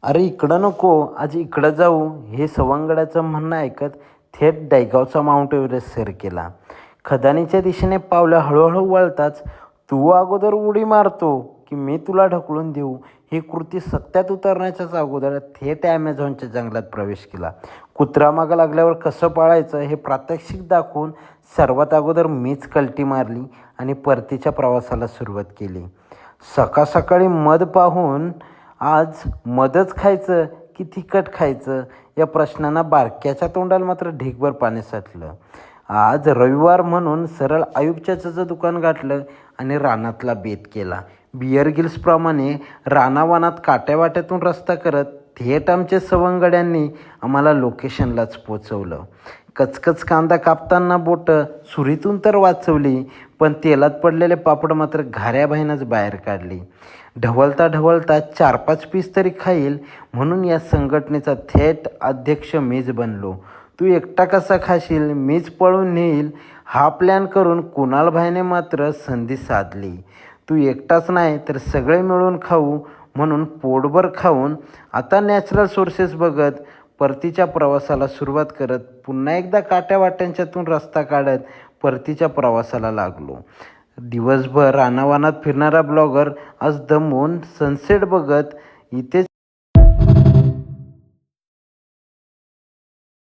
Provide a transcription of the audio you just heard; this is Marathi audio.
अरे इकडं नको, आज इकडं जाऊ, हे सवंगड्याचं म्हणणं ऐकत थेट दहीगावचा माउंट एव्हरेस्ट सर केला. खदानीच्या दिशेने पावलं हळूहळू वळताच, तू अगोदर उडी मारतो की मी तुला ढकलून देऊ, ही कृती सत्यात उतरण्याच्याच अगोदर थेट ॲमेझॉनच्या जंगलात प्रवेश केला. कुत्रा मागं लागल्यावर कसं पाळायचं हे प्रात्यक्षिक दाखवून सर्वात अगोदर मीच कल्टी मारली आणि परतीच्या प्रवासाला सुरुवात केली. सकाळ सकाळी मध पाहून आज मधच खायचं की तिखट खायचं या प्रश्नांना बारक्याच्या तोंडाला मात्र ढीगभर पाणी साठलं. आज रविवार म्हणून सरळ आयुब चाचाचं दुकान गाठलं आणि रानातला बेत केला. बिअर गिल्सप्रमाणे रानावनात काट्यावाट्यातून रस्ता करत थेट आमच्या सवंगड्यांनी आम्हाला लोकेशनलाच पोचवलं. कचकच कांदा कापताना बोटं सुरीतून तर वाचवली, पण तेलात पडलेले पापड मात्र घाऱ्याबाईनंच बाहेर काढली. ढवळता ढवळता 4-5 पीस तरी खाईल म्हणून या संघटनेचा थेट अध्यक्ष मीच बनलो. तू एकटा कसा खाशील, मीच पळून नेईल हा प्लॅन करून कुणालभाईने मात्र संधी साधली. तू एकटाच नाही तर सगळे मिळून खाऊ म्हणून पोटभर खाऊन आता नॅचरल सोर्सेस बघत परतीच्या प्रवासाला सुरुवात करत पुन्हा एकदा काट्यावाट्यांच्यातून रस्ता काढत परतीच्या प्रवासाला लागलो. दिवसभर रानावनात फिरणारा ब्लॉगर आज दमून सनसेट बघत इथेच